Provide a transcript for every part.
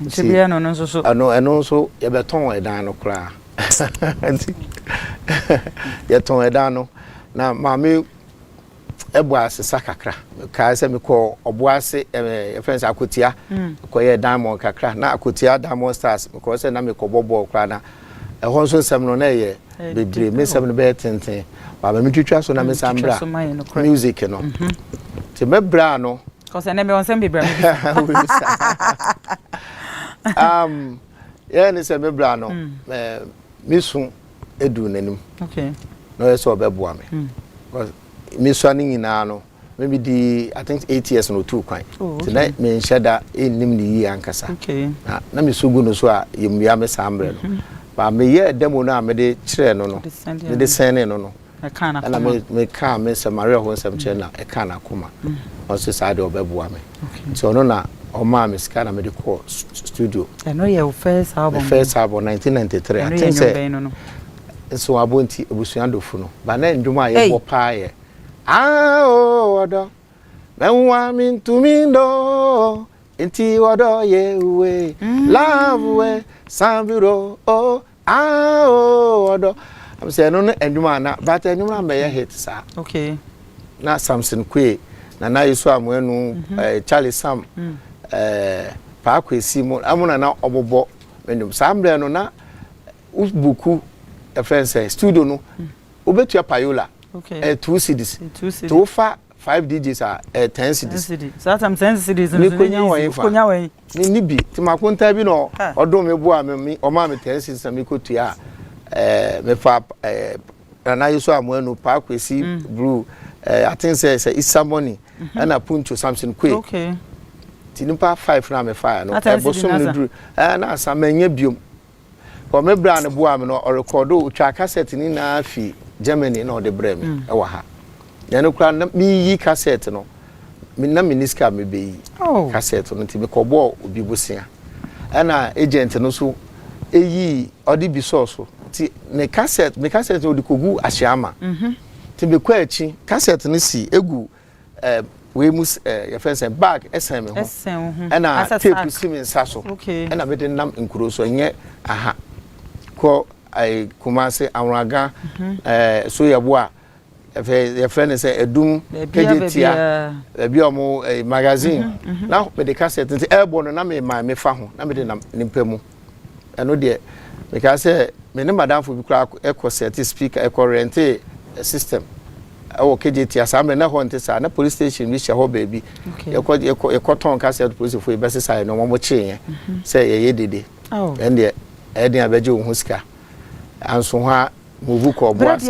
Chibia no so ano so ye beton edan no kra anti ye ton edan no na mama eboase sakakra ka se me ko oboase e friends akotia ko ye diamond kakra na akotia diamond stars ko se na me ko bobo kra na e ho so sem no na ye bebre me sem no be tenten ba me twitwa so na me sambra music no te me bra no ko se na me on sem bibra yeah ni se me bra no misu edu nanim okay no ye so obeboa me because misu ani nyina no maybe di I think 8 years no 2 kwan tonight me nsheda enim ni yi ankasa okay na misu gu no so a yemua me sambre no ba me ye demo no a me de kire no no me de sene no e kana na me ka me se Maria ho nsem kire na e kana kuma o so side obeboa me so no na o ma me ska na me de ko studio no your first album 1993 I think say so abonti ebusuandofo no ba na ndwuma ye bo pa ye odo menwa mintumindo enti odo ye we love we sambiro odo am say no ndwuma na but ndwuma me ye hit sa okay na Samson Kwe na Nayas amwenu Charlie Sam pa kwesi mu amuna na obobo menum sambre no na ubuku a friend say studio no obetua payola okay 2 CDs to fa 5 DJs are 10 CDs so that 10 CDs ni konya wen ni bi ti makonta bi no odo me bo am o ma me 10 CDs na me kotua me fa na Yesu amwenu pa kwesi blue I think say it's money and a puncho Samson Kwe okay tinipa 5 na me fire no e bosom no dru na asamenye biom ko me bra ne bo am no o record o twa cassette ni na fi Germany na o de bra me e wa ha ya no kra na mi yi cassette no mi na miniska me be yi cassette no ti me ko bo obi bosia na agent no so eyi odi bi source ti ne cassette me cassette o di kogu ahyiama ti be kwa achi cassette no si egu we mus your friends and bag SM ho na tape sim nsaso na me de nam nkuro so nye aha ko ai kumase awraga so yebo a your friend say edum kejetia bi omo magazine na me de cassette nti elbow no na me fa ho na me de nam nimpamu eno de me ka say me ne madam fo bi kra eco set speaker eco rent system o KJT asame na ho ntesa na police station bi hye ho baby ekoton cassette police fo be sesa no mo che say ye dede ende eden abeje wo husika anso ha move ko boas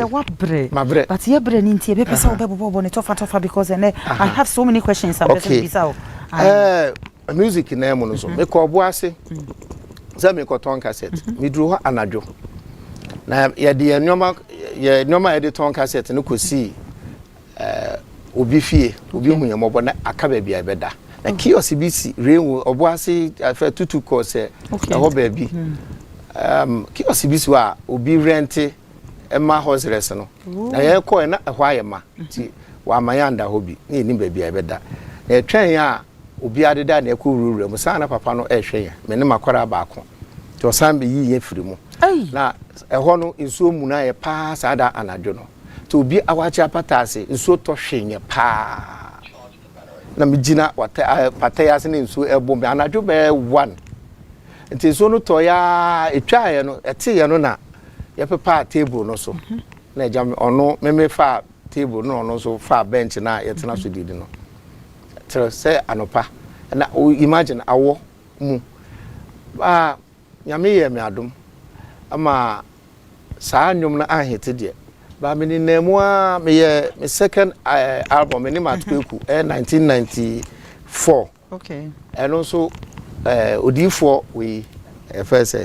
mabre but ye bre ni ntie be pesa wo be bobo ne tofa because I have so many questions I'm person bisa music na emo no so me ko boase za me ko ton cassette me duru ho anadwo na ye de nyoma ye de ton cassette no ko si obi fie obi hu ye mobo na aka ba bia beda na kiosk bi si rewo oboase afa tutu ko se ho ba bi kiosk bi si wa obi rent ema house rest no na ye ko na ho ayema ti wa mayanda hobi ni ni ba bia beda na twen ya obi adeda na ekọ ruru mu sa na papa no ehwe ya me ne makora ba ko to san be yi ye firi mu na eho no nsuo mu na ye pa sa da anadwo no to obi awachi apatase nsuo to hwenye pa na mejina wata pataya se ne nsuo ebo me anadwo be 1 nti nsuo no to ya etwa ye no ete ye no na ye pepa table no so na ejam ono me fa table no no so fa bench na ye tena so didi no tell say anopa na imagine awo mu nyame ye me adom ama saa nyom na ahete de ba me ni nemu a me second album me ni matweku 1994 okay and also odifo we first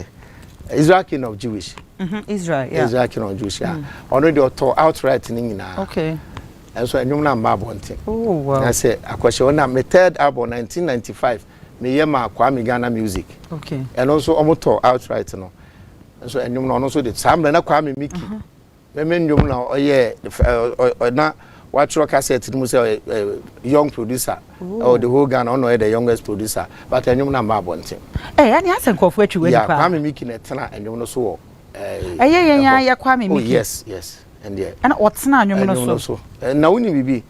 Israel King of Jewish Israel yeah Israel King of Jewish already auto outright ni nyina okay and so nyom na mba bonte oh wow I say akwashe na me third album 1995 me yema kwa me Ghana music okay and also omoto outright no and so enyum no so de samle na kwa me miki me nyum na oye na watch your cassette no say young producer or the whole Ghana no the youngest producer but enyum na ma bonte eh ani asen kofo atwi we pa yeah Kwame Miki na tena enyum no so ya Kwame Miki yes and there and otena enyum no so na woni bibi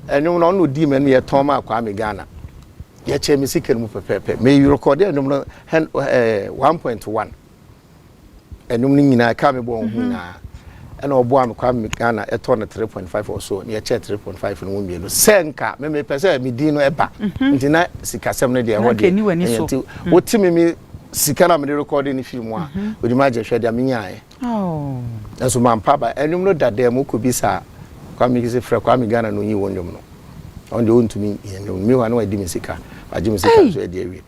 enyum no di me ye ton ma Kwame Ghana ye che me sika mu pepepe me you record enyum no 1.1 enyum ni nyina ka me bo hu na and obo am Kwame Ghana eto na 3.5 or so na che 3.5 no mu no senka me pese me di no eba nti na sika sem no de ho de nti wotimi me sika na me record ni film a odi ma je hwe de amenyae eso man papa enum no dade mo ko bisa Kwame kise fra Kwame Ghana no yi wonum no on de ontumi enum mi wa na wadi me sika aje me sika so e de awie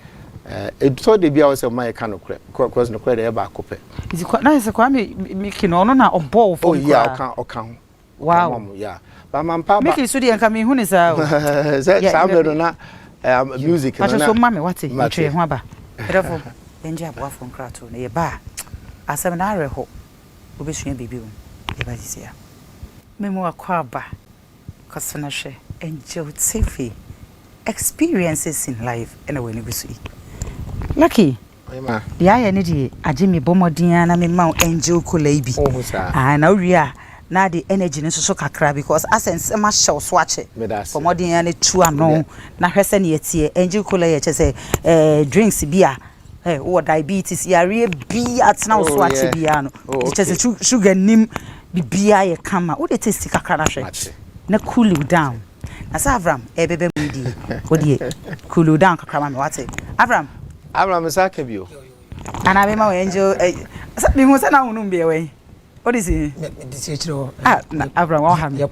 so de bia wo se my kan cause no kwere e ba kope is na se Kwame Miki no na obo fo yeah okan wow yeah ba man papa Miki so de nka me hu ni sa sa me na music na so mame wate twe ho aba erefo enje aboa fo nkrato na ye ba asem na areho obesua bibi wo ye ba disia memo akwa ba kosona hwe enje TV experiences in life and when you see Lucky ma ya ya ne di agimi bomodin na me ma angel kola bi na wi na the energy ne so kakra because asense ma show so ache bomodin ya ne tu ano na hwese ne yetie angel kola ye che drinks bia wo diabetes ya re bi atna so ache bia no che se sugar nim bibia ye kama wo de taste kakra na hwe na cool you down na sa Avram ebebe mudi odie cool you down kakra ma me wate Avram Saka bio ana be ma angel me hu se na hunu be we what is it Avram wa ha me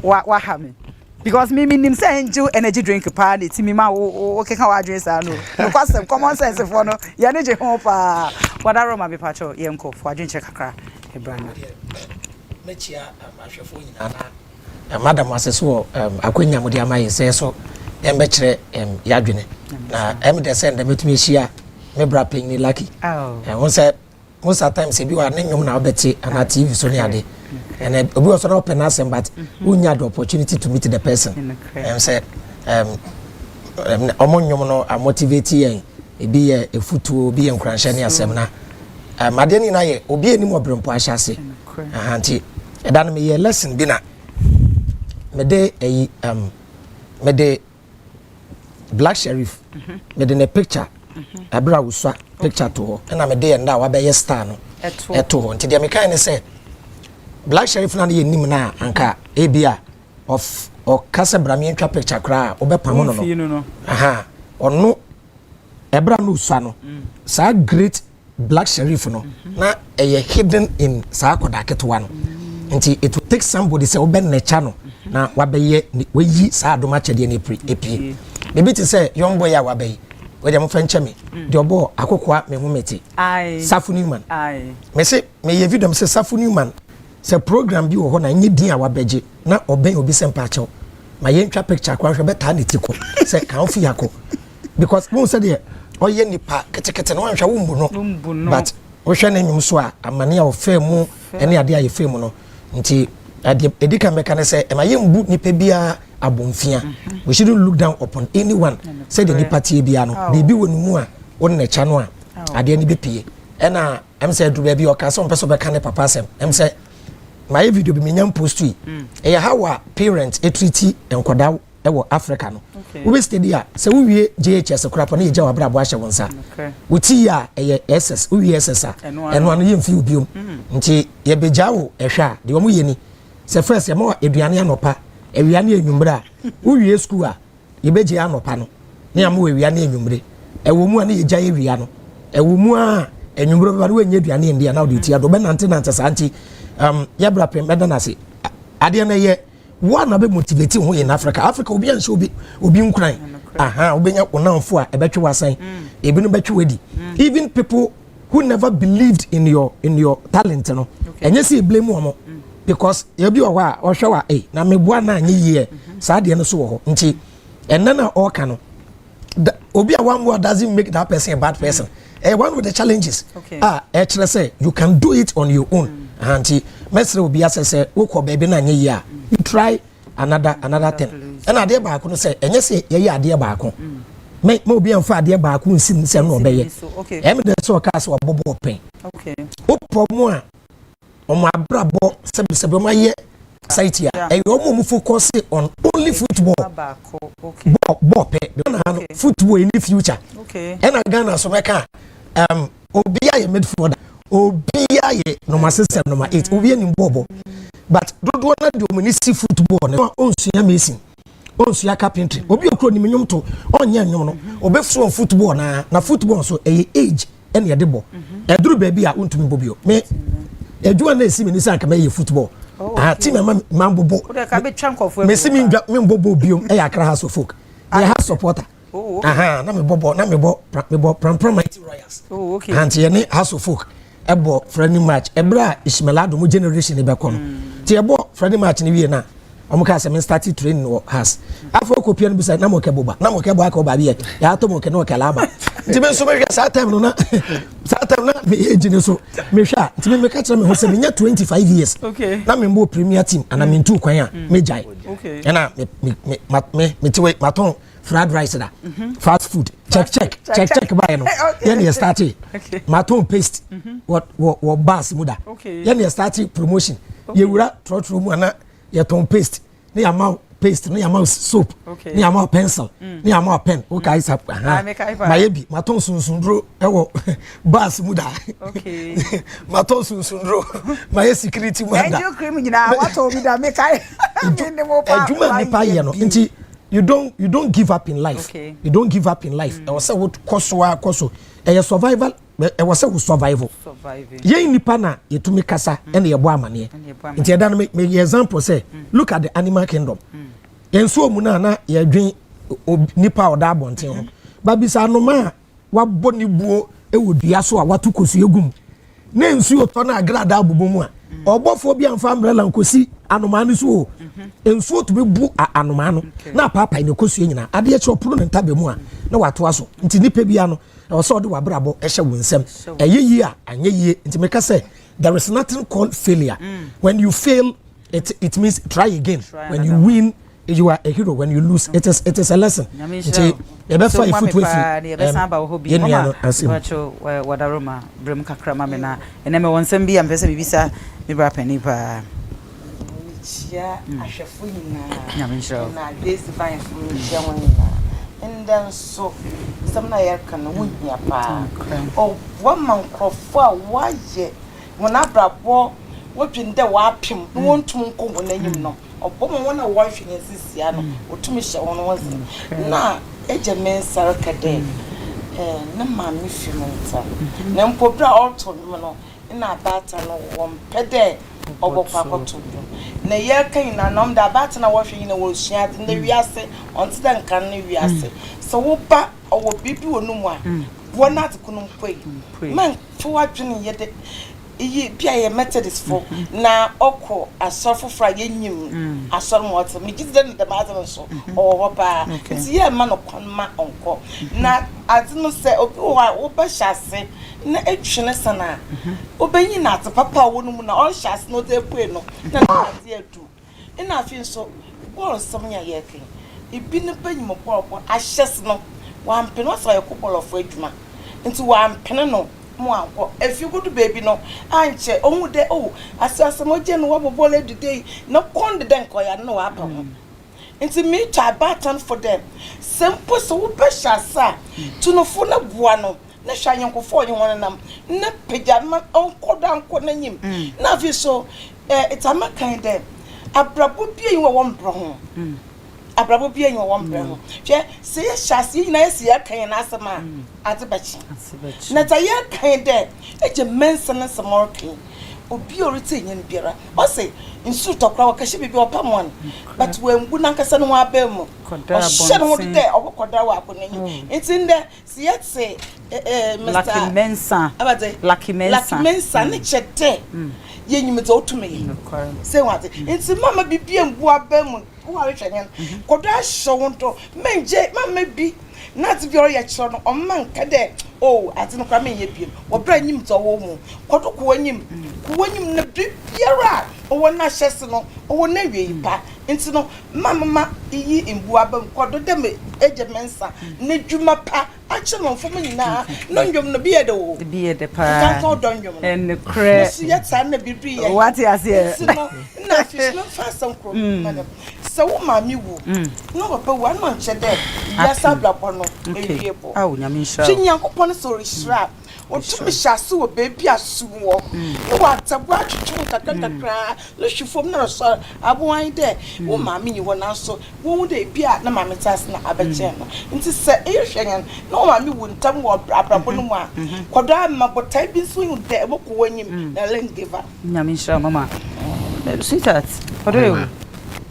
wa ha me because me nim say angel energy drink pa na ti me ma wo keka wa drink sa no because common sense for no ya ne je ho pa wadaro ma be pacho ye nko fo adwen che kakra e brand mechia ahwefo nyina madam aseso akwanya mudi amaye se so embekire yadwene na de send metumi hia me bra pen ni Lucky won say most of times e bi wa ne nyom na obeti na TV so ne ade and obi was not open asem but unya the opportunity to meet the person say omon nyom no a motivate yen e bi ye efutuo bi ye nkranhye ne asem na made ni na ye obi enim obrempo ahyase anti eda no me ye lesson bi na me de Black Sheriff me de ne picture abra wuswa picture to ho na me de nda wa be ye star no eto ho nti de me kan ne say Black Sheriff na ye nim na anka ebia of o kase bra me ntwa picture kra obepamo no ono ebra no uswa no sa great Black Sheriff no na eye hidden in sa akoda ketwa no nti it will take somebody say oben ne cha no na wabeye weyi sa adoma chede na epie bebi ti say young boy ya wabeye we dem fanche me de obo akokwa me humete Safu Newman me say me ye video me say Safu Newman say program bi wo ho na nye din a wabeje na oben obi sempa chew ma ye ntwa picture kwa hwe beta na tiko say kan fi yako because won say de oye nipa ketekete no anhwa wo mbu no but wo hwe na nyum so a amane a wo fa mu ene ade a ye fa mu no nti edika meka ne say ema ye mbu nipa bia abonfia we shouldn't look down upon anyone say the nipa tie bia no bibi wonu mu a won na cha no a ade ni bepie ena em say du bia o ka so mpeso be ka ne papa sem em say my video bi menyam post yi e ya how parents treat enkoda e wo Africa no we be steady a say we wie JHS krapa na ye jawa bra bo ahye wonsa wuti ya e SS we SS a eno anu ye mfi obiom nti ye bejawo ehwa de wo mu ye ni say first ye ma eduane anopa ewiane enwumre wo wie school a ye beje anopa no na ya ma ewiane enwumre e wo mu a na ye gya ye wia no e wo mu a enwumre ba wo nya eduane ndia na wo de ti ado be nante santi ya bra pem beda na se ade na ye one na be motivate ho in Africa obi an so obi nkran obenya onamfo a ebetwe wasan ebi no betwe wedi even people who never believed in your talent no enye se blame wo because you bi wa ohwe wa na meboa na anye ye sa de no so wo nti enne na all kan no obi a one word doesn't make that person a bad person one with the challenges actually say you can do it on your own anti mesre obi asese wo ko baby na anye ye a you try another thing and ade ba ko no say enye say ye ade ba ko me obi amfa ade ba ko nsim se no obeye evidence o ka se obobo pen okay opo mu a o ma brabo sebe ma ye site ya e yo mo focus on only football okay ball pe football in the future okay and Ghana so meka obi aye midfielder obi aye number 6 number 8 obi ani bobo but dodo na de omani si football na onsuya mesin onsuya carpentry obi okro ni menwom to onye nwom no obefu on football na football so age ene de bo eduru ba bi a ontumi bobio me edua na esi me ni san ka me football team man bobo me si me bobo biom e yakra house of folk e ha supporter na me bo pram mighty royals okay anti ye ni house of folk ebo friendly match ebra ismelado mo generation e be kono ti ebo friendly match ni wie na omuka se me start training no has afọ kopia no bi say na mo ke boba na mo ke bo aka oba bi ya to mo ke no ke laba ti me so me sa time no na me ejine so me hwa ti me ka kire me ho se me nya 25 years okay na me mbo premier team and me ntu kwan a me jai okay na me ti we maton fried rice da fast food check buy no then you start maton paste what bus muda then you start promotion you wura trotro mu ana you ton paste ni amount paste ni amount soap ni amount pencil ni amount pen o kai sap mayebi maton sunsundro ewo bus muda okay maton sunsundro maye security muda enjo cream nyina wato bi da me kai ejuma ni pa ye no nti you don't give up in life you don't give up in life e was what koso e survival e was survival ye nipa na yetumi kasa e na ye bo amane nti eda no me example say look at the animal kingdom enso mu na ye dwen nipa oda abonten ho ba bisa no ma wabɔ ni buo e wodua so a watu kosu egum na ensu oto na agrada abubo mu a obofo bi amfa umbrella nkosi anoma no so ensu to be bu anoma no na papa ne kosu nyina ade e chopro ne ntabe mu a na wato aso nti nipa bia no e so de wabrabo e hye wonsem eyeyi a anyeye nti meka say there is nothing called failure when you fail it means try again when you win you are a hero when you lose it is a lesson nti e be fa foot we e be san ba ho bi mama wacho wadaroma brem kakra ma me na ene me wonsem bi am pese bibisa me bra pani pa chia ahwefo nyina nyamenshiro na desi ban fu chia wona and so some na yer kan wunya pa o wa man krofo a waye wona brabo wodwinde wa apem no wontum nko wona nyim no obomo wona wo hwene sisia no otumi hye wono wozi na eje Mensah kade na ma mi fi monta na mpobra auto no na bata no wompede obokwa koto na ye kan na nom da bata na wo hwene wo sua de na wiase onti da nkan na wiase so wo ba owo bibi wonumu a wona atkunum koi man fo wadwene ye de iyi bia ye Methodist for na okọ asọfo fra ye nyim asọr mo otu mi gide na dem azem so o ba nti ye ma no kwanma onko na azinu se obi wo ba hyase na etwene sana obenyi na ate papa wonu mu na all hyase no de pue no na ade adu ina afi so ball somnya ye kan ibi ne banyim ball ahyes no wa mpene so ye kubolo fo adwuma nti wa mpene no mo anko if you go to baby no anche ohu de asase mo je no wabobole today no kon de den ko ya no wa pa ho nti me try button for them simple so wo pesha sa to no fo na bua no na hwanyen ko fo yin nam na peja ma onko da nko na nyim na fi so it's a ma kind de abrabo bia yin wo mbro ho abrabo bia yin wo mbro ho hwe se ye hyase yin na ye se ya kan na asema atebachi na ta ye kan de eje Mensah na samorkin obi orite nyen biara o se nsu tokra wa kahye bibi opamon but when ngu na nkasa no wa ba mu o hye no de obokoda wa akonanyi ntinde se ye se Mr. Lucky Mensah ne chete ye nyimete otume se wate nti mama bibi mbu aba mu wo ahwehwenyen kodo ahye wonto menje mama bi na ti bi oye chiro no omman ka de ati no kwa menye biem wo bra nyim to wo mu kodo ko wanyim na bibiara wo na hyese no wo na wie pa nti no mama yi imbuaba kodo dem eje mensa ne dwuma pa ache no mfom nyina no ndwom no biye de wo biye de pa kan ko don ndwom en kre so yet san na bibri ye what you say no na fish no fast some kro madam so wo mami wo no papa wo no nche de ya sabla pono ewie bo ah nyame nsha chinyankopon so rishra otumi shasu wo baby asuwo e wa tabu atwetwe kakakakra le shifom na so aboan de wo mami ni wona so wo de bia na mami tas na abeche no nti se e hwenyan no mami wo ntam wo abrabo no mu a kodo amabotai bi so hu de boko wanyim na lengiva nyame nsha mama sweetheart odo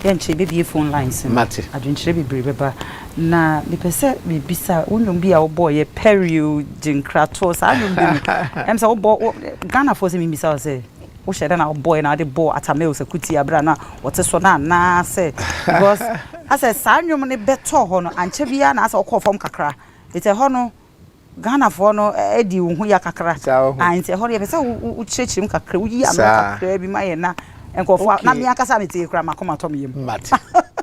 yenche baby phone lines mate adwenkyere bebre beba na mepese bibisa wonwom bia wo boy perio jinkrato sa anwom bi em sa wo bo Ghana for se mibisa wo se wo shede na wo boy na de bo atamel se kuti abra na wote so na se because ase sa anwom ne beto ho no anche bia na asa wo kɔ fam kakra ite ho no Ghana for no edi wo hu ya kakra ante ho ye pese wo kyerɛkyerɛm kakra wo yi amra kakra bi ma ye na enkofo na me akasa me tie kra makoma to me yem mate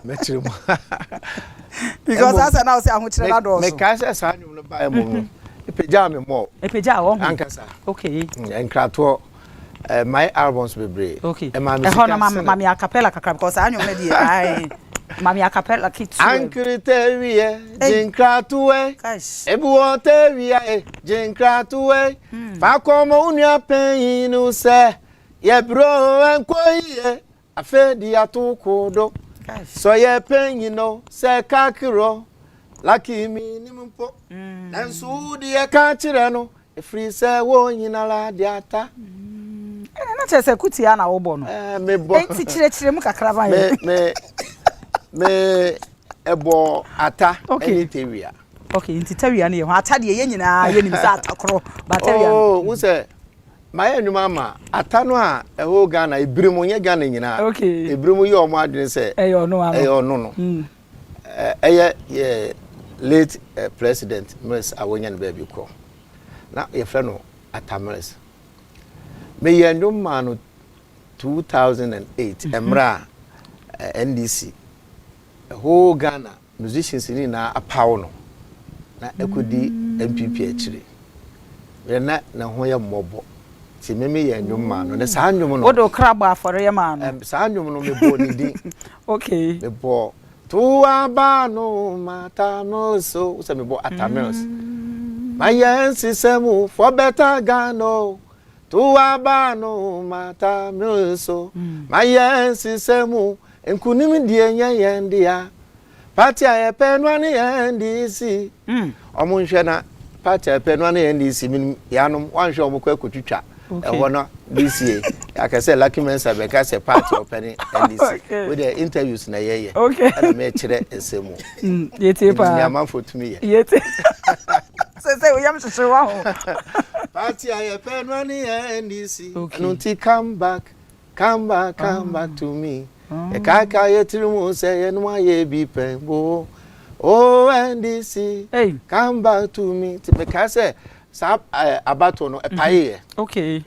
metrem because as now say ahokyere na do so me ka say sa anwum no ba mo epeja me mo epeja wo ankasa okay enkrato my albums bebre okay e ho na mami acapella kakra because anwum na di ai mami acapella kitu ankrite wiye jinkrato we ebuwo te wiye jinkrato we fa komo unua pen no se ye bro enkoye afedi atukodo so ye pen no se kakiro Lucky Mensah nanso di e ka kire no efri se wo nyina la diata na chese kuti ana wo bo no me bo enti kire mu kakra ba me ebo ata eni tewia okay enti tewia ne ye ho ata de ye nyina ye nim sa atakro ba tewia oh wo se my mama atano a eho Ghana ibirimu nye Ghana nyina okay ibirimu ye omo adwene se eyo no ye late president Ms Awonyan baby ko na ye friend no Atamres me ye ndoma no 2008 emra NDC eho Ghana musicians ni na apawo no na ekodi MPP akire me na ho ye mmobo ti meme ye ndwoma no na sa ndwom no odo krabo afore ye ma no sa ndwom no me bo ni din okay me bo tu abano mata no so me bo atamels my yansi semu for better Ghana tu abano mata no so my yansi semu enkunim die nya yendia party aye penwa ne NDC omunhwe na party aye penwa ne NDC min yanom wanhwe omukwa akotwitwa ewono BCA akase Lucky Mensah be ka se party open NDC with the interviews na yeye and me kire ensemu yete pa ya man fotumi ye yete se we yam hwehwe wa ho party aye penwa ne NDC no ti come back to me e kaka yetirumu se ye no aye bi penbo oh NDC come back to me ti be ka se sa abato no epaye okay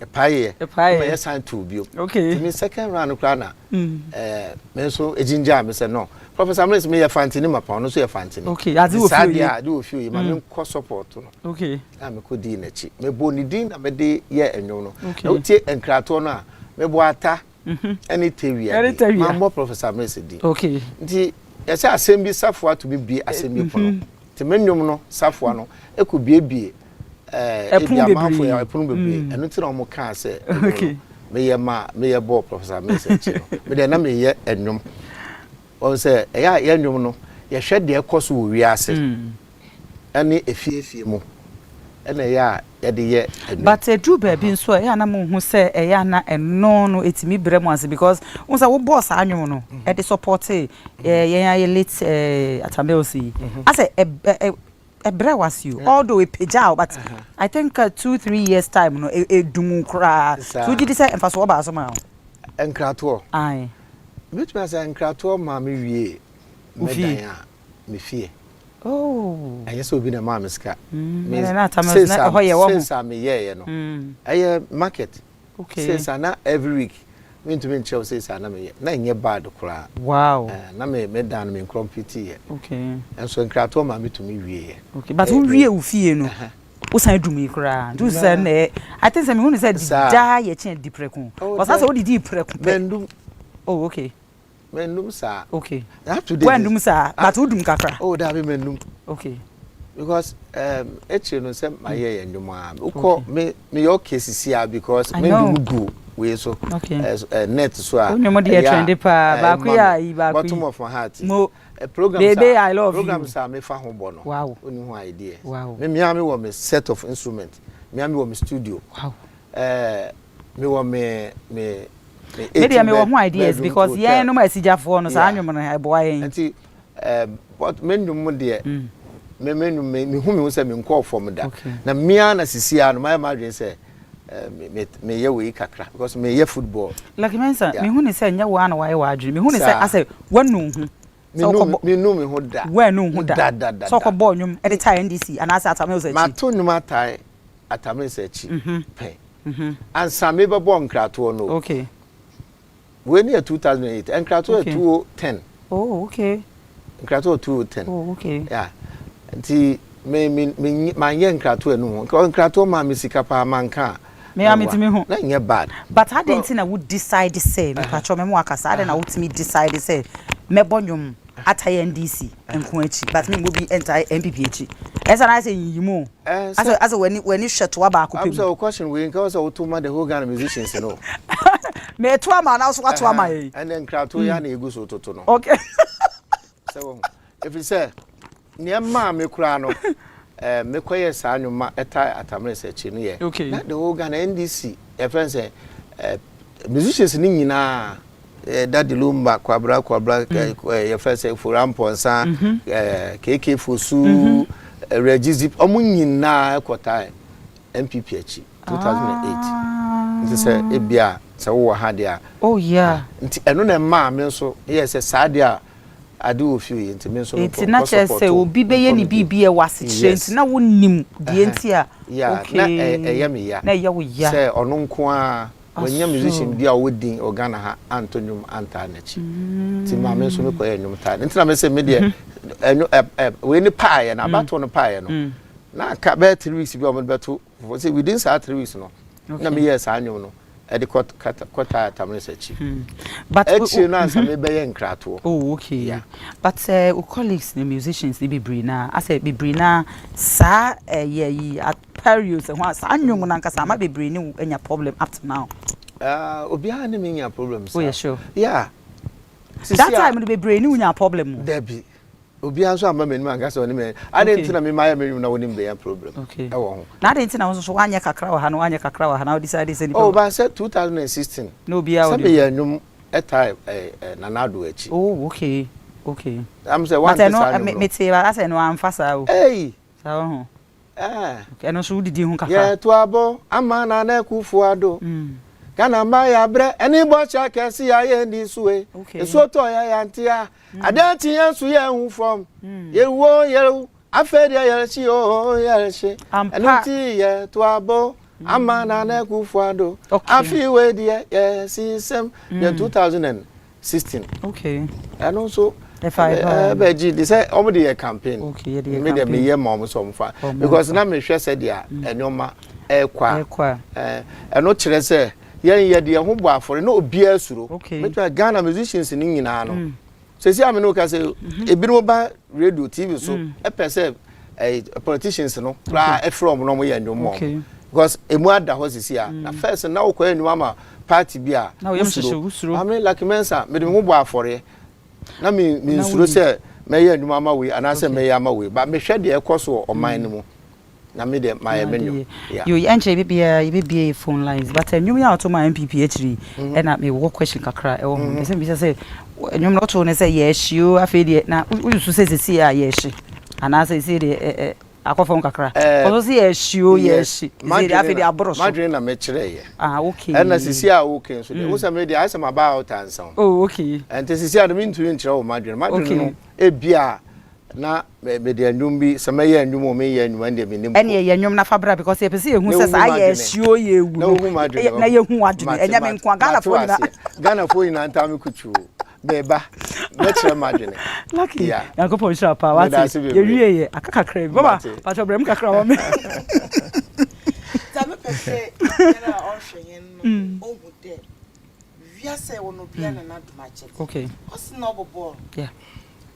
epaye me sign to bio okay me second round kra na me so ejinja me say no Professor Mles me ye fantini mapa no so ye fantini okay adi wo feel ya adi wo feel ma me ko support no okay na me ko di na chi me bo ni din na me de ye enwo no na utie enkrato no a me bo ata any tewia ma mo Professor Mles di okay nti ye say asem safo to bi asem pono ti menwom no safo no eko biebie ebiamafo ya epunu bebe enu ti na omo ka se okay me ye bo Professor Mles chi no me de na me ye enwom o se ye nwom no ye hwe de ekoso wo wiase ene efie mu ene ya ye de ye but edu baby nso ya na mo hu se ya na eno no etimi brem ase because unsa wo boss anwom no e de support ye late Atamelsi ase bre was you although we pejao but I think 2-3 years time no edumu kra so did say emfaso oba so ma enkrato ai which means enkrato ma me wie medan a me fie oh aye so bi na ma meska me na Atamelsi na ho ye wo since am ye no aye market okay since na every week me to me Chelsea say na me na nye bad kura. Wow. Na me dan me compete ye. Okay. And so nkrato ma me to me wie. Okay, but who wie wo fie no? Wo san du me kura. Do say na I think say me who say da ye chen di preku. Was say wo di preku. Mendum. Oh, okay. Mendum sa. Okay. When dum sa, but who dum kakra. Oh, da be mendum. Okay. Because actually no say my ye nduma. Uko me your case here because me do go we so net so a. Onyo mo dey trend pa ba ku ya yi ba ku. Bottom of my heart. Mo program baby I love program sa me fa ho bo no. Wow. Oni ho idea. Wow. Me am wo me set of instrument. Me am wo me studio. Wow. Me wo me maybe me wo ho ideas because yeah no ma asijafo no sa anwom no e boa yen. Enti but mendum mo de me hu me wo say me nko from da. Na me ana sisia no my imagine say me ye we kakra because me ye football. Lucky Mensah me hu ni say nya wo ana wa ye wa adwene me hu ni say ase wanu hu me no me ho da wanu hu da so ko ball nwum e de tie NDC and ase atame so achi ma to nwum atai atame so achi pe ansa me be ball nkrato no. Okay. We near 2008 and nkrato 2010. Oh, okay. Nkrato 2010. Oh, okay. Yeah. Nti me my yen nkrato no ho nkrato ma me sika pa manka me amitimi ho na nye bad but how den na would decide say me pa cho me mo akasa how den na would me decide say me bonyum atay NDC enko achi but me mo bi enter MPP achi esa na say yimu as when hweto aba akopem so question we because to ma the whole Ghana musicians no me to ama na so to ama e and then nkrato ya na egu so toto no. Okay. So if you say near ma me kura no me koye sa anwuma eta atamre se chi no ye na the whole Ghana NDC e friend say musicians ni nyina Daddy Lumba kwabra ye friend say Furamponsa KK Fosu Regizip omu nyina ekota MPP achi 2008 nti say ebia se wo ha dia. Oh yeah. Nti eno na ma me nso yes sa dia adu ofiu yenti me nso ko na chese obi be ye ni bibi e wase chire na wonnim die nti a okay na eyame ya na ye wo ya say ono nko a wanya musician bia wodin organa ha Antonium anta na chi ti ma me nso me ko enwum ta nti na me say me de we ni pie na abato no pie no na ka be 3 weeks bi o me beto say within 3 weeks no na me yes anwum no e de kota tamre sechi but actually no answer me be yen krato. Oh, okay. Yeah. But colleagues the musicians they be brina I say be brina sa ye at periods and once anwum na nkasa ma be brina enya problem up to now. Obi ha ne me nya problem sir. Oh yeah, sure. Yeah. That time the be brina nya problem. Debi obi anso ama menu angasa oni me ade ntina me maya menu na woni mbe problem e wo ho na ade ntina so wanya kakra wa ha no wanya kakra wa ha na decide say oh ba say 2016 no be how say ya nyum eta na nado achi. Oh, okay. I'm say one time me say ba say no amfasa o hey sa ho okay no so didi hu kakra yeah to abo ama na na kufu ado Ghana ma ya bre eni bocha kesi ya ye ndi suwe eso to ya ntia adanti yan su ye hu from ye wo ye afedi ya chi o ya chi enti ye to abo amana na kufuado afi we die ye system ye 2016 okay and also if I beji they say omodi ye campaign okay ye me dem ye mom so mfa because na me hwe se dia enyoma ekwa eno kire se ye de ho bo afore na obi asuro metwa Ghana musicians ni nyina no sesi ame no ka se ebi no ba radio TV so epese politicians no pra from no mo ye ndomo because emu ada ho sesi a na first na okwa enu ama party bia na o yem hyehyɛ ame Lucky Mensah me de ho bo afore na me nsuro se me ye enu ama we anase me ye ama we ba me hwɛ de ekoso oman ne mu na me de my menu you enche be phone lines but nyum ya to my MPP actually and me wo question kakra e wo ho person be say nyum no to ne say yes you afedi na you so say say ya yes ana say de akofon kakra so say yes you yes say afedi abroso madre na me kire ye okay and na sisi a okay so wo say me de I say about answer oh okay and sisi a me ntu nkire wo madre no e bia na me de anwum bi se me ye anwum o me ye anwum ande me nim ene ye anwum na fabra because ye pese ye hu se sa ye hio ye wu na ye hu adwene enya me nko Ghana fo nyina Ghana fo nyina nta me kuchu beba me chere madwene lucky yankopon sha pa what ye wie ye akaka kra baba pa to brem kakra wa me ta me pese na o hwenyen no o hu de via se wono bia na na dumache okay osi na obobo yeah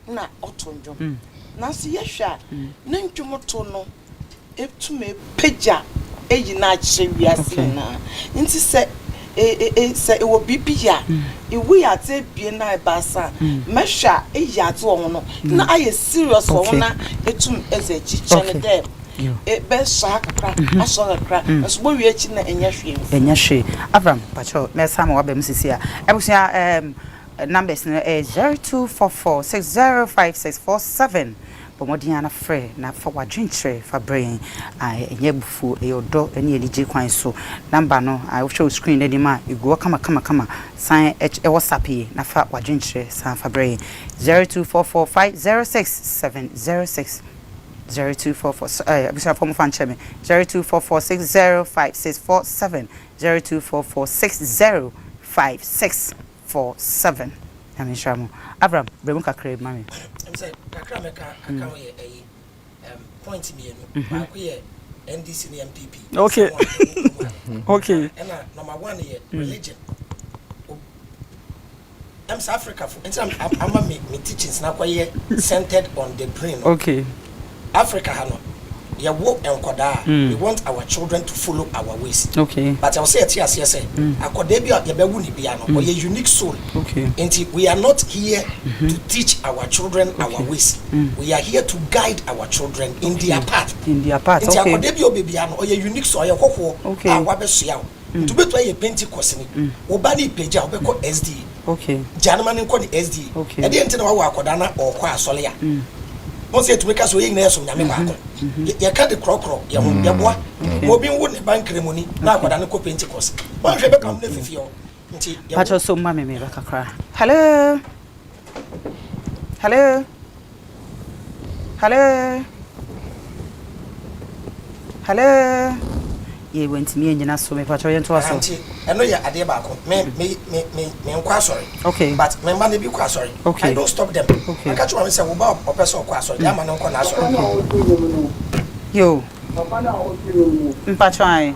na otonjom na se ye hwa na ntwomoto no etume peja eyi na ache wiase na nti se se e wo bibia e wi ate bie na basa mehwa eyi ate wo no na aye serious wo na etum eze chichene dem e be shakra ashokra so bo wi echi na enya hwe Avram pacho na sama wa bem sisi a ebusia numbers 0244605647 Pomodiana frɛ na fa wadwenkyerɛ fa brain enye bufu eyodo ene elije kwan so number no I will show screen edi ma iguo kama sign WhatsApp yi na fa wadwenkyerɛ san fa brain 0244506706 0244 abisa form fan cheme 0244605647 0244605647 Amishamo Abraham bremu kakre mami say kakra meka aka ye point me no ba ko ye NDC and MPP okay okay and number 1 ye religion South Africa for I'm me teachings na kwa ye centered on the brain okay Africa hano ya work enkoda we want our children to follow our ways okay but I will say say akoda bia ya bewu ni bia no or ye unique soul okay and we are not here to teach our children our ways we are here to guide our children in their path okay akoda bia obebia no or ye unique soul ye kokko awa besoa to beto ye Pentecost ni wo ba ni peja wo be ko SD okay janama ni ko ni SD okay e de ntena wa akoda na okọ asole ya Once to make us we na so nyame baako ye ka de krokro ye ho ye boa obi nwo ne bankremoni na akwada ne ko Pentecost ba hwe be kam na fifi o nti pacho so ma me kakra hello hello hello hello ye went me nyina so me pacho ye nto aso nti eno ye ade baako me nkwa sorry okay but me ma ne bi kwa sorry okay. I don't stop them okay. I catch one say wo ba opeso kwa sorry ya ma ne nkwa na sorry yo mpacho ai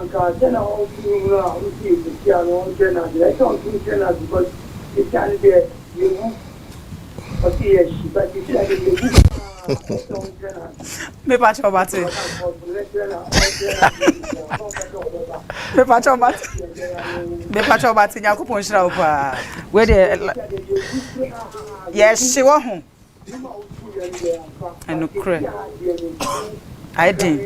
me pacho bati me pacho bati nyakopon hira opa we de yes she wo ho eno kre I did.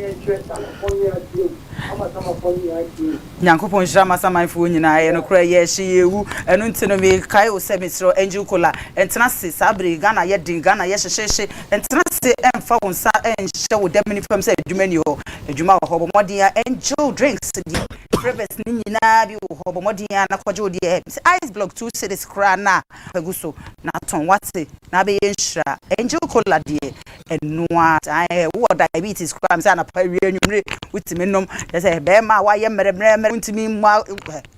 Nyankopon hira masamanfo nyina ye no kra ye hye yewu enu ntino me kai o semitro angel kola entena se sabre Ghana ye din Ghana ye hyehyehye entena se emfa wonsa enhye wo demini fam se adwumani ho adwuma ho bomodin angel drinks di breakfast ni nyina bi ho bomodin na kwaje odi ice block 2 cities kra na aguso na ton wate na be ye nhira angel kola die enua wo diabetes kra am se na pa wie anwumre witimi nom say be ma wa ye mere witimi ma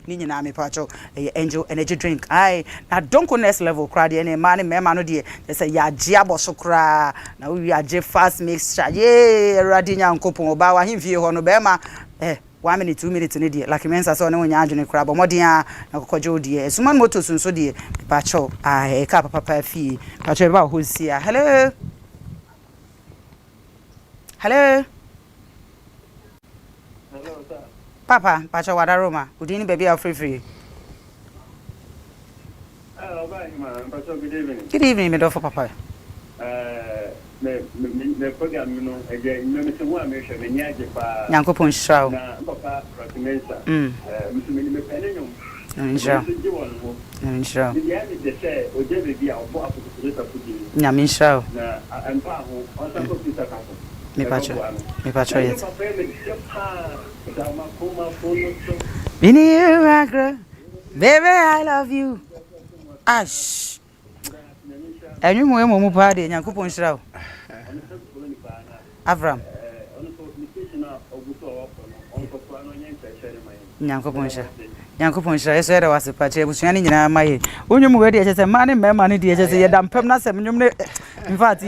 ni nyina me pacho angel energy drink ai na donko next level kra de ne ma ne mema no de say ya gie aboso kra na we age fast mixture ye radi nyankopon oba wa himfie ho no be ma 1 minute 2 minutes ne de Lucky Mensah so ne wonya adwene kra bo modin a na kokoje odi esuman moto sunso de pacho ai ka papa fi pacho ba ho sia hello hello Papa, Pacha Wadaroma, Udini baby are free. Good evening, my for Papa. The program, you know, again, Mr. One mentioned in Yajipa, Yanko Punshao, Papa, Lucky Mensah, Mr. Minimum, Namisha, the say, or David, our poor Namisha, and Paho, also me Pacha, yes. Baby, I love you. Ash. And you more party, Yanko Punshao. Avram. Nyankopon hira eso era wasipa che busua ni nyina maye onwum we de che ma ne mema ne de che ye dampem na sem nwum ne in fact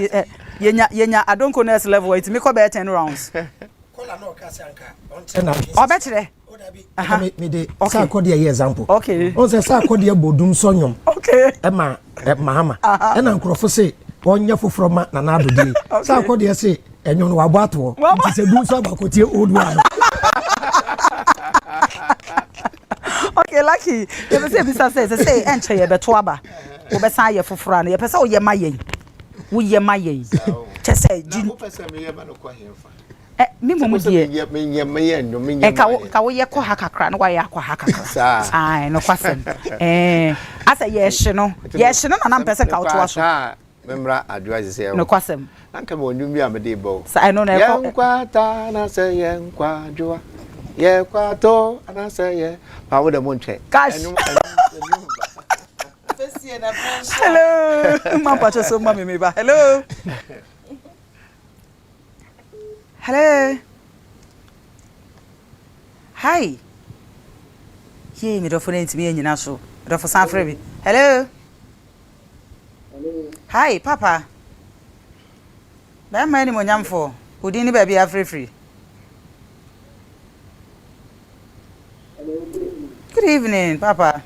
yenya adonko next level it me ko be 10 rounds kola no ka sanka on obekire me de sa ko de example okay on se sa ko de bodum sonyom okay e ma mahama e na nkrofo se onya foforo ma na na adodi sa ko de se enyo no wabo ato nti se dum so abakotie old one. Okay, Lucky. You say enche ye beto aba. Wo be san ye foforo na ye pese wo ye maye. Wo ye maye. Che say ji. Wo pese me ye ba no kwa hemfa. Me mumu die. Me ka wo ye ko ha kakra na wa ye akwa ha kakra. Ai no kwasem. Asa ye hye no. Ye hye no na pese ka wo to aso. Memra advise say. No kwasem. Anka mo ndum bi amede bo. Sa I know na ye nkwa ta na say ye nkwa joa. Ye kwato ana say ye pa wo de mo ntwe. Hello. Mama so mama me ba. Hello. Hello. Hi. Ye me do phone ntimi anyina so. Do for san frɛ bi. Hello. Hi papa. Ba ma ni mo nyamfo. Odi ni ba bi afrefri. Good evening, Papa.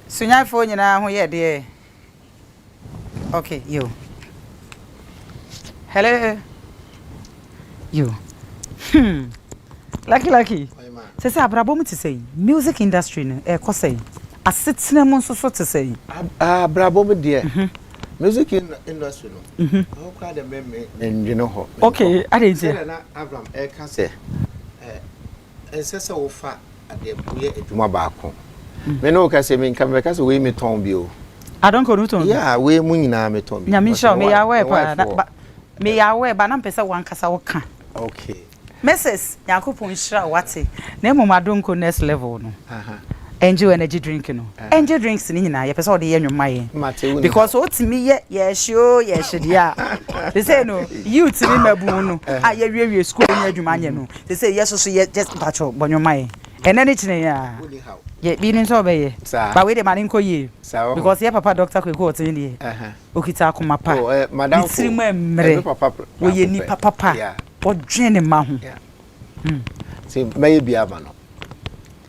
Sunya phone nyina ho ye de. Okay, you. Hello. You. Lucky. Say abrabo mu ti say music industry no e ko say asetena mu so to say. Abrabo mu de. Music industry no. How quite the men you know. Okay, I didn't say. Na Abraham e ka say ensese wo fa ade boye eduma baako. Me no ka say me nka me ka say we me ton bi o. I don't go to. Yeah, we mu nyina me ton bi. Nyame sha me ya we pa me ya we ba na mpesa wan kasa wo ka. Okay. Mrs. Yakupon shra wate. Na mo madonko next level no. Enjoy energy drink no. Enjoy drinks ni nyina ye pesa o de ye nwoma ye. Because o timi ye show ye hyedia. They say no, youth ni mabu no. Ye wie school ni adwuma nye no. They say yes so ye just pacho bonwoma ye. Enani chine ya. Ye bi ni so be ye. Ba we de mani nko ye. Because ye papa doctor kweko o tin ye. Okita akoma pa. Oh, madam. Sirimu emre. Wo ye ni papa. O dwen ne ma ho. See may be abano.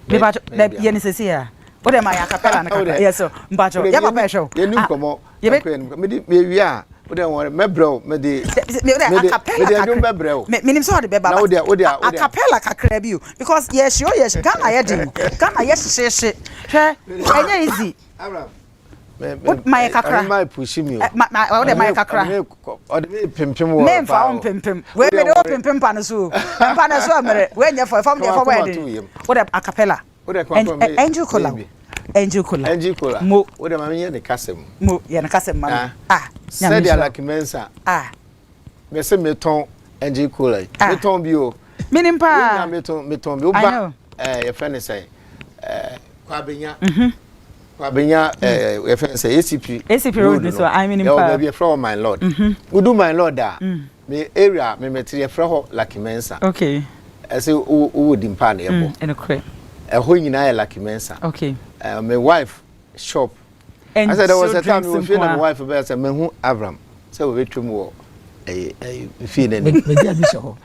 Bibacho ye ni sesi ya. O de ma ya kapela na kapela. Yes so. Mbacho. Ya papa show. Ye nu komo. Me di me wi a. O de won me brel me di. Me de kapela. Me di me brel. Me nim so de be baba. A kapela kakra bi o because yes yo yes Ghana ye din. Ghana yes she. Hwe enye easy. Abraham. My kakra. My push me. O de my kakra. O de me pimpim wo. Me fa on pimpim. We me de pimpim pa na so. Pa na so amere. We nya for fam de for wedding. O de a capella. O de Angel Cola. Angel Cola. Mo. O de ma me de kasem. Mo ye na kasem ma. Said ya Lucky Mensah. Me se me ton Angel Cola. Me ton bi o. Minim pa. Me ton bi o ba. Ye friend say kwabenya. Kwabenya ye friend say ACP road so I mean pa. Be from my lord. We do my lord da. Me area me metre fra ho Lucky Mensah. Okay. I say who dimpa na ebo. And okay. Ho nyina ya Lucky Mensah. Okay. My wife shop. And I said there was a time we feel my wife be say me hu Avram. Say we betwem wo feel na. Me dia bi ho.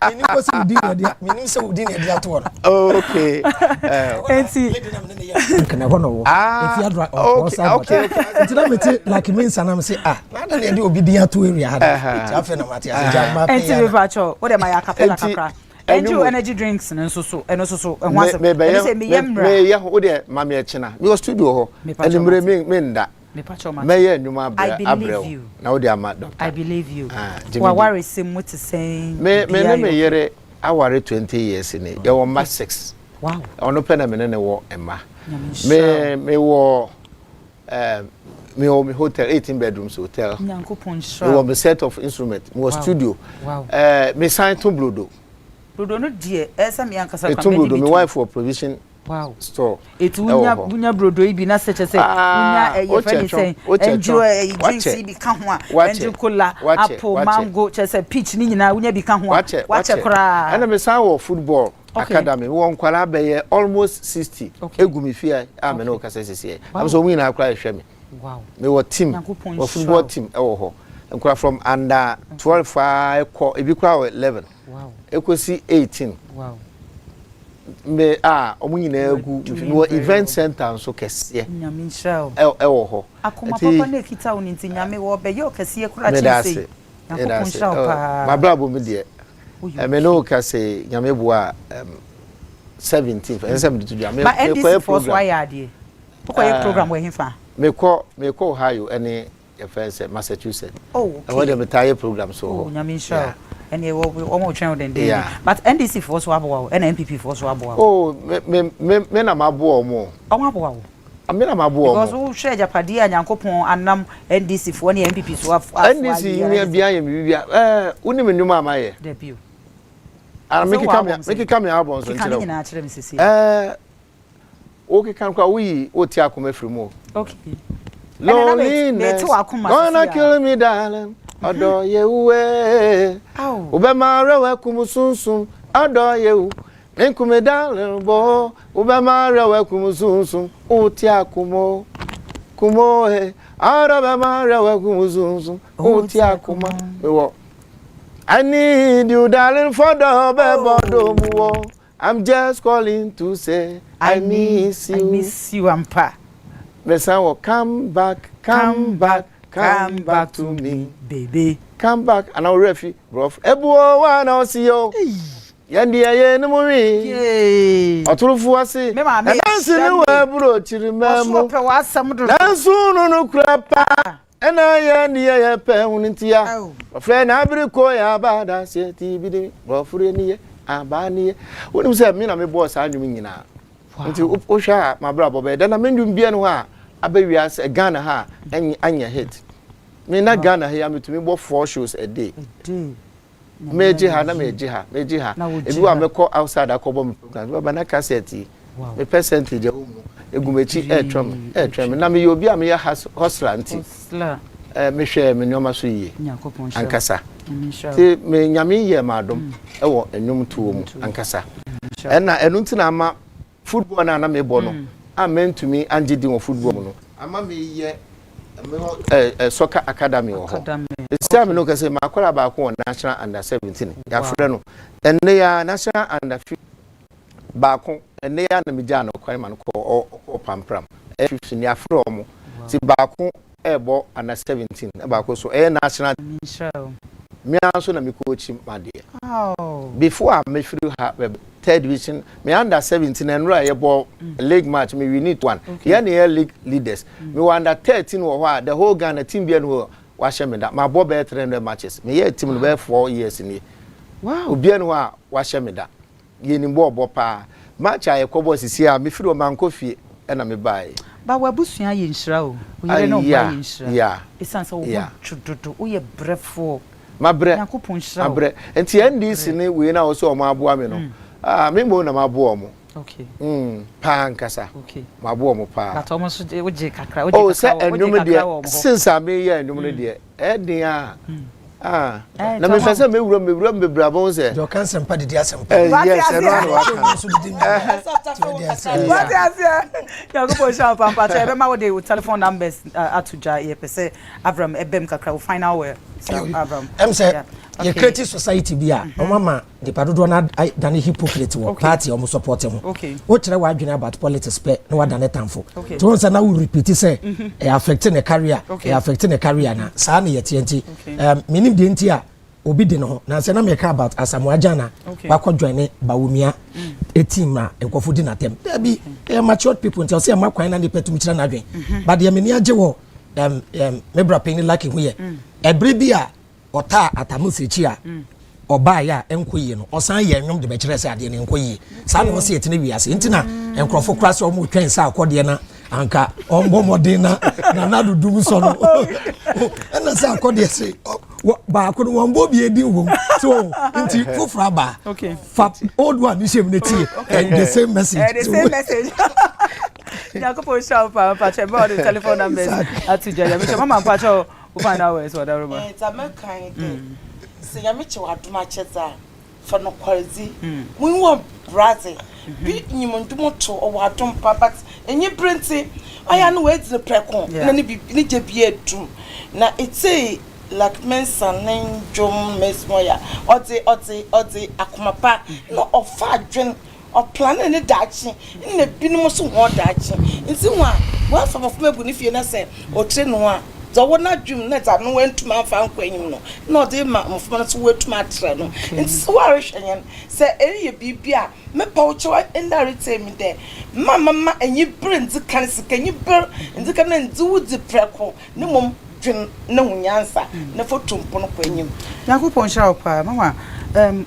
Mini ko se udi na dia. Mini se udi na dia to. Okay. Enti. Kana ho no wo. If you adra okay. Nti na meti Lucky Mensah na me say na na dia obi dia to area ha. Afa na mate ajama pe. Enti we bacho. Wo de ma ya capella kakra. Enjoy energy drinks and so me ye ho de ma me china me studio ho elimre me nda me pacho ma me ye nyuma abrel na wo de ama doctor I believe you wa worry sim what to say me yere aware 20 years ni ye wo ma 6 wow ono pe na me ne wo emma me wo me hotel 18 bedrooms hotel nyankopon sure me wo me set of instrument me studio me sign to blodo Rudo no die esa me ankasa kwa me my wife for provision wow store etu bunya brodo ibi na seche say bunya ye friend say enjoy juice bi ka ho a enjoy cola apple mango che say peach ni nyina bunya bi ka ho wache kra ana me san wo football academy won kwala be ye almost 60 egumi fia me no ka say sese am so win na kra hwe me wow me wo team wo football team wo ho nkwa from under 12 ko ebi kwa 11 wow ekosi 18 wow me omunyina egu no event center so kese nyame nshao wo ho akoma papa na kita woni nti nyame wo be yo kese kura chinse akoma nshao pa ma brabo me de me no kase nyame boa 17th ensem de tudu me ko program why ade ko ye program we himfa me ko Ohio ene your friends Massachusetts I want them entire program so nyame nshao and we almost train them there but NDC for so abo and NPP for so abo me na mabo mo abo me na mabo because who share japade anyankopon anam NDC for ne NPP so NDC ni bia ye me bia uni me numa amaye debut make come album so ntira na kire me sisi okay kan kwa we oti akoma frimo okay loneliness gonna kill me darling odo yewe ube mara we kumusunsun odo yewu enkume darling bo ube mara we kumusunsun oti akumo kumo he ara be mara we kumusunsun oti akuma mewo I need you darling for the bebodo muwo I'm just calling to say I miss you ampa Mesa will come back to me baby come back and I'll refi bro ebuo wa na see you yandi ye no muri oturufu ase na nansi ni we bro chiri memu nansu no kura pa ena yandi ye pe hunintia ofre na abiriko ya bada se ti bidi bro fure ni ye abani ye woni se me na me boss anwum nyina nti o hwa ma bra bobe da na mendum bia no ha abewiase Ghana ha anya hit me na Ghana ha ametumi bo 4 shows a day meji ha ebi wa meko outside akobo me program ba na cassette me percentage omu egumechi etwem na me obi a me ya hustler nti me hwe me nyoma so yie ankasa ti me nyame ye madom ewo enwom tuo mu ankasa na enu nti na ama football na me bo no amen to me anje di won football no ama me ye me soccer academy wo ho ese me no ka say makwara ba ko national under 17 ya frɛ no enne ya national under 15 ba ko enne ya na me ja no kware man ko pampram 15 ya frɛ omo ti ba ko ebo under 17 ba ko so national me also na me coach made before me free ha third division me under 17 and right about league match me we need one here near league leaders me under 13 wo ha the whole Ghana team be no wa me that my boy be 300 matches me here team no be 4 years ni wow obi no ha wa me that ye ni bo pa match aye kobo sisi a me firi o man kofie na me bai ba wa busua ye nhira o yere no ba ye nhira yeah isansa wo chududu wo ye brefo mabre mabre enti NDC ni we na wo so o ma aboa me no me mo na mabo omo okay pa nkasa okay mabo omo pa that almost oje kakra oje kakra enum de since me ye enum de edin na me fese me wura me brabon se do kan sempa de asempa yes e no wa kan so de what is ya go po sha pampa te be ma wo de telephone numbers atuja ye pese Avram ebem kakra final where Avram say ye creative society bia o mama de padodo na dane hypocrite wo party o mo support him o kire wa adwene about politics pe na wa dane tamfo to nsa na we repeat say e affecting the career na sa na ye tienti minim de enti a obi de no na nsa na me ka about asamoaja na wa ko join bawumia a team na enkofo di na tem da bi matured people until say makwan na de petum kire na adwen but de me ni age wo me bra peni like hu ye ebre bi a ota atamusechi a oba ya enkoyi no osan ye nwom de be kire se ade ne enkoyi sa no se yetine wiase ntina enkrofo krase o mu twen sa akode na anka ombo modin na nadudum so no na sa akode se ba ko no wombo bi edi wo So inti fufraba. Okay. For old one, you see the same message. The same message. Yakopo shout pa about the telephone numbers at Tuja. Mama Pacho will find out where it's what I remember. It's a man kind. Say ya mechi wa duma cheza for no quality. We want Brazil. Be nyimondumo to o wa dum papa enye printing. I know wait the precon. Na ni bi ni je bi edum. Na it say like Mensah Nenjom Mesmoya. Odi akumapa no ofa adwen o plan any dachi in the binum so one dachi. Nti wa from of me buni fie na say o tre no a so what not dream net I no went to my fan kwenyim no no dey ma mfuma so wetu ma tre no nti so wa rehwenyen say eye bibia me pa wo chewa indirect me there mama enyi brand kan sika enyi ber nti kan nti wudi preko ne mom dwen na hunyansa na fotumpo no kwenyim Yakupon shout pa mama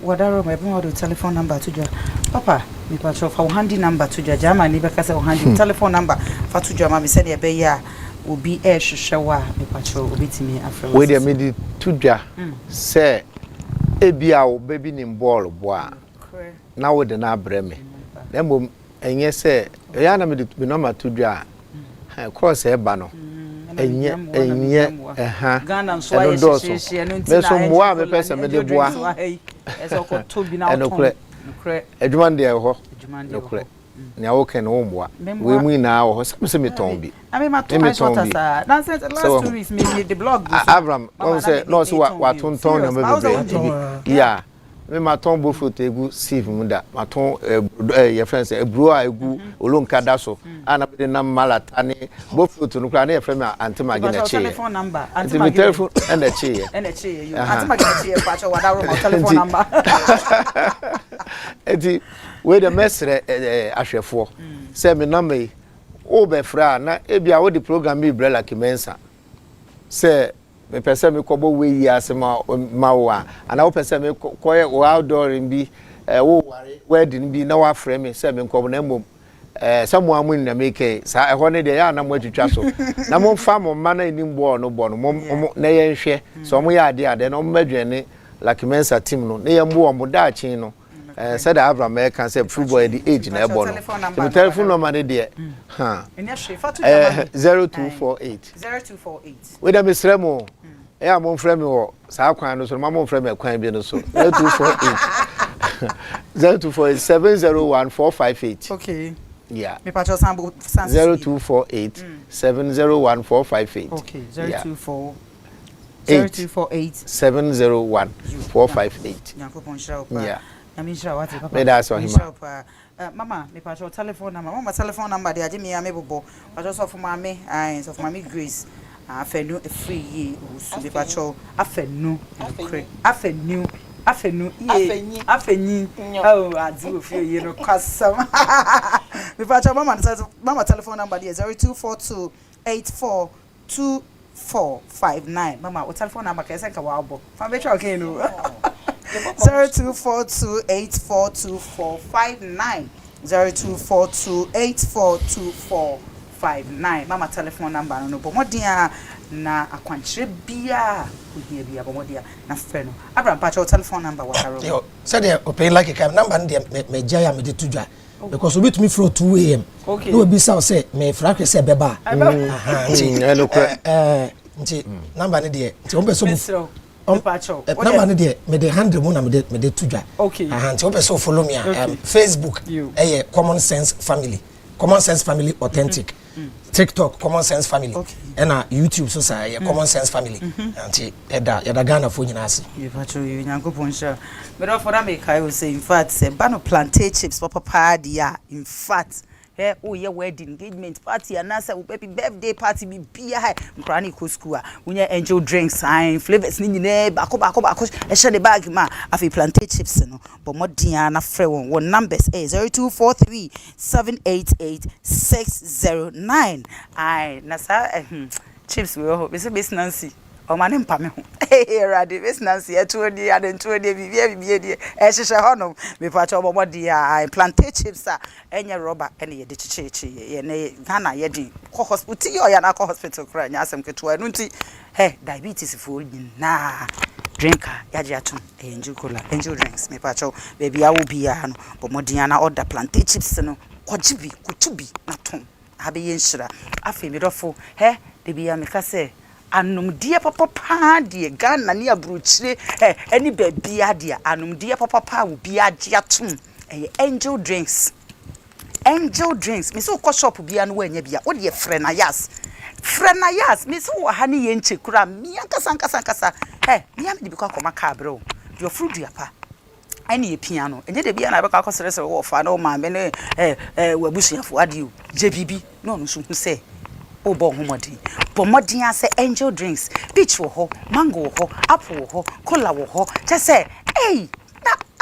wadaro my be telephone number to jo papa me pa cho fa handy number to jo jama ni be ka say handy telephone number fa to jo ma me say e be ya obi hwehwe me pa cho obi timi afre we dey me di tudwa say ebia wo baby nim ball boa na wo de na breme na mbom enye say ya na me di number tudwa cross e ba no enye Ghana so aye sheshe no ntina so mboa me pese me de boa eso ko to bi na o ton adwuma de ho nokre ne awo ken wo mboa we mu ina wo se me ton bi I mean, my two last 2 weeks, maybe the blog. Abraham, what say? No, so what? Ton, yeah. Me my ton bofu tegu sieve munda. My ton, your friends say, brewer egu olun kadaso. Ana be na malatani bofu to nukra na your friend anti magina che. Telephone number. Anti my telephone and the che. And the che. You anti magina che. Pacho wada my telephone number. Eti we the mesre ahwefo. Say me number o be fra na ebia wo di program bi bre Lucky Mensah say me pese me kobo we yi asema mawa ana wo pese me koye wo outdoor bi wo ware wedding bi na wa frame me say me kobo na mom samu amu na make sa e ho ne de ya na mo atwitwa so na mo fa mo ma na enim bo no na ye nhwe so mo ya ade na mo madwene Lucky Mensah team no na ye mbo mo da chin no said Abraham can say football the age na ebo no the telephone number dey ha 0248 we dem sre mo am frame me wo sa kwan no so mam frame me kwan bi no so 0248 701458 okay yeah me pacho sambo 0248 701458 okay 0248 701458 Yakupon shout pa yeah Amisha what papa me that's what him mama me pacho telephone number mama telephone number dey age me amebobo pacho so for mama so for mama Grace afenu free ye usu me pacho afenu afenyi oh adu ofie ye no kwasam me pacho mama telephone number dey 0242 842459 mama o telephone number ka senka wa abo fa be try okay no 0242842459 0242842459 mama telephone number no bomodia na akwanchire bia ohia bia bomodia na frɛ no Abraham Pacho telephone number what are yo said they pay like a number me jaya me de tudwa because we to me from 2 a.m. okay no be say me fra say beba nti number ne de nti on be so Pacho number ne de me de 100 mo na me de tudwa okay nti on be so follow me Facebook Common Sense Family Authentic TikTok Common Sense Family and YouTube so say Common Sense Family nti eda Ghana fo nyina ase you Pacho you Nyankopon sha me do for that make I will say in fact say bano plantain chips papa dia in fact oh yeah wedding engagement party and answer baby birthday party be bia high mkrani ko school unya angel drinks flavors ni nyine bako e share the bag ma afi plantain chips no but modern na frɛ won numbers 0243788609 na sa chips we ho be Nancy o ma ne mpa me ho rade Miss Nancy etuodi adentuodi bibia die ehhehye hono me pacha obomodi plantain chips enye rubber ene ye de chicheche ye ne Ghana ye di ko hospital yo ya na ko hospital kra nya asem keto anu nti diabetes fo nyina drinker yaje atom angel cola angel drinks me pa cho baby awo bia no bomodin na order plantain chips no kwajibi kutubi na tom habe yenhira afi me dofo he de bia me ka se anumdie papa de Ghana ne abrochire eni babia de anumdie papa wo bia age atom angel drinks me so ko shop bia no wanya bia wo de frɛ Nayas me so wo ha ne ye nche kura mi ankasa mi am de bi kwa koma ka bro de ofru duapa ani ye piano enye de bia na be ka kosere wo fa no ma me ne wabusuafo ade o je bibi no no so hu se o bo homodi pomodin ase angel drinks peach wo ho mango wo ho apple wo ho cola wo ho je se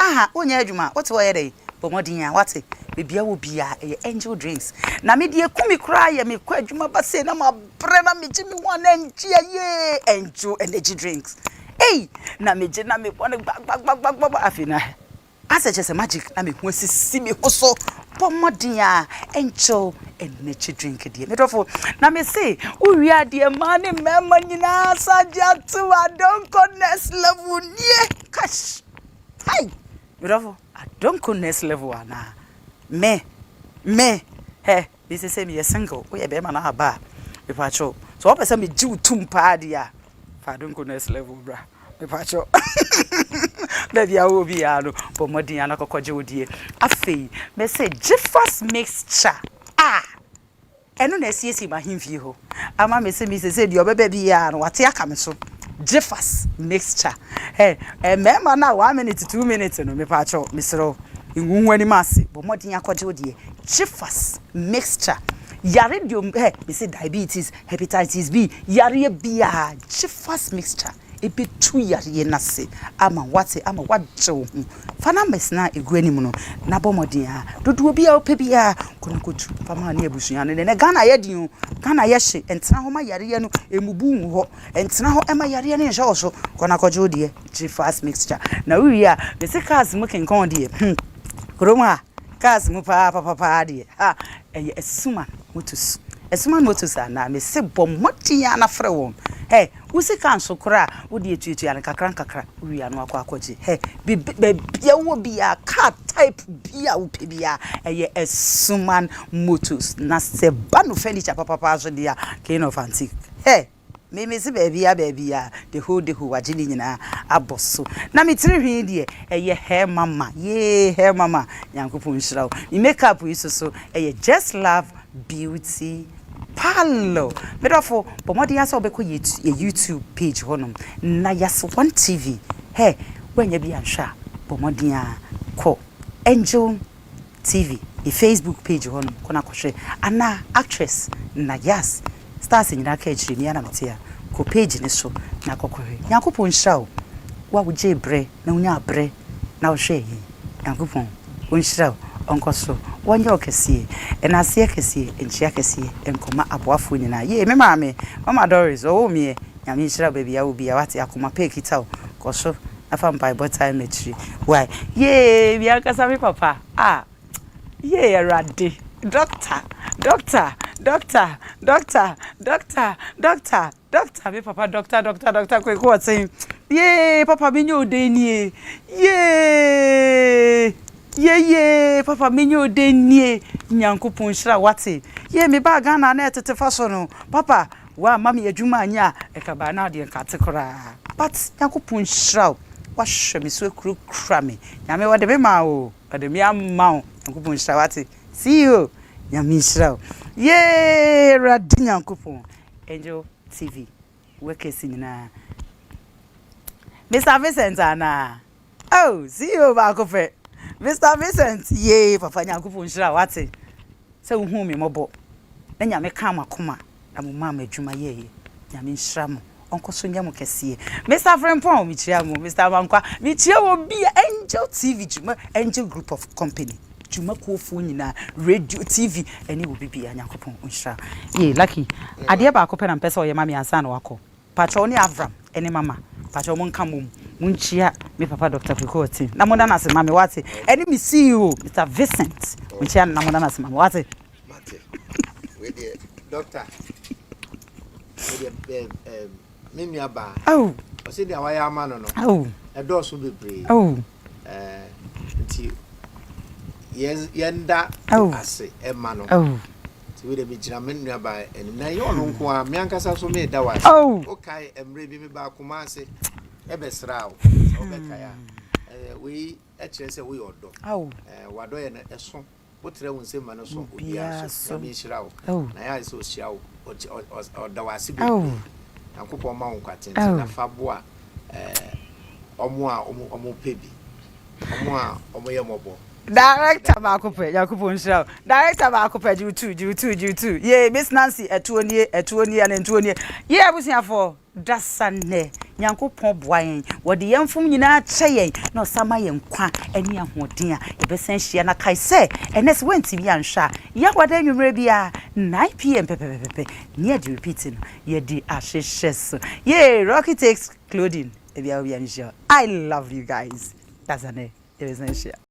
na onya adwuma what wo ye dey pomodin a wate bebia wo bia angel drinks na me de kumi kura ye me kwa adwuma ba se na ma bre na me ji me wana ntia ye angel energy drinks na me je na me wana gbag afina asa je se magic na me hu asisi me hoso pomodin a angel energy drink de me dofo na me say uwia de ma ne mema nyina saja to adonko next level nie cash hi me dofo adonko next level ana me this is me single we be man na ba me pacho so o pese me jiw tumpa dia fa adonko next level bra me pacho baby awo bi anu pomodin ana kokoje odie afei me say jeffers mixture eno na siesi ma himfie ho ama me say di obebe bi ya no wate aka me so jeffers mixture mema na 1 minute 2 minutes no me pacho misro ngunwani mase pomodin akoje odie jeffers mixture yare dio me say diabetes hepatitis B yare bia jeffers mixture ebe tu yare nase ama wate ama wajo fana mesna eguani mu no na bomodin a dodo bia opebia kono kotu fama na ebusuan ne Ghana ye din Ghana ye hye entena ho ma yare no emubu ho entena ho ema yare ne hye oso kono akojo de G-fast mixture na wi a be se cars mu kenkon de kroma cars mu pa de esuma motus na me se bomodin na frɛ won wusi kan so kra wo de etuetu ya kakra wi anu akwakoje bia wo bia car type bia wo pe bia esuman motus na se banu furniture papa so dia kind of antique me se bia the whole wajili nyina aboso na me tire hwe de hair mama hair mama yankopon hira wo me makeup yi so just love beauty Palo medofo pomodi asa obeko YouTube page honom Nayas 1 TV wenya bi anhwa pomodi a ko Angel TV Facebook page honom kona kohwe ana actress Nayas stars nyina ka echiri ni ana metia ko page ne so na kokore yankopon hira wa wo je bre na unya bre na wo hwe yankopon onhira onkoso wonye okesie enase kesie enchia kesie enkoma aboafo nyina ye me mama Doris o me nyame hira baby ya obi ya wate akoma pekita o koso afa mpai botai metri why ye bia kasa me papa ye erade doctor me papa doctor kwe what saying ye papa me nyo de nie ye papa menyo denie nyankopon hira wate ye me ba Ghana na etete faso no papa wa mama adwuma anya ekaba na de nkate kora but nyankopon hira wa hwe me so kura me nyame wode me ma o wode me amma o nyankopon hira wate see you nyame hira ye radi nyankopon Angel TV wekesi nyina Mr. Vincent ana see you ba ko fe Mr. Vincent ye papa nyankopon hira wate se wo hu me mobo na nyame ka makoma na mo mama adwuma ye nyame hira mo onkoso nyam kese Mr. Frempon mi chia mo Mr. Bankwa mi chia wo bi Angel TV juma Angel group of company juma ko fu nyina radio TV eni wo bibia nyankopon hira ye lucky ade ba ko pe na mpesa o ye mama ansa na wako pacho ni Avram eni mama pacho mo nka mum munchia me papa Dr. Fikoti na mo na se mama wate eni mi see you Mr. Vincent munchia na mo na se mama wate we the doctor we the mimi aba ɔsi dia waya ama no no oh ɛdɔɔso bebree oh nti yenda ase ɛma no oh ti we de bi gyina me nua ba enim na yɛ ɔno nko a me ankasa so me da wa oh okay emre bi me ba kuma ase ɛbɛsra wo so bɛkaya we ɛkyerɛ sɛ we ɔdɔ oh wadɔ yɛ na ɛso wotre wo nsɛ ma no so obia so me hyira wo na yɛ sɛ ohyira wo ɔda wa ase bi yankopɔ ma wo kwaten na fa bo a ɔmo pebi ɔmo a ɔmo yɛ mɔbɔ Director Bakupe, Yakupon Show. Director Bakupe, you too. Yeah, Miss Nancy, a 20 and 20. Yeah, I was here for that Sunday. Yankupon Boyne, what the young from Yina Chaye, no summer and qua, and young dear, a Bessensiana Kaise, and that's when to be unsha. Yakwa then you may be 9 p.m. Pepe, near the repeating, ye the ashes. Yeah, Rocky takes clothing. I love you guys. That's a name. It is not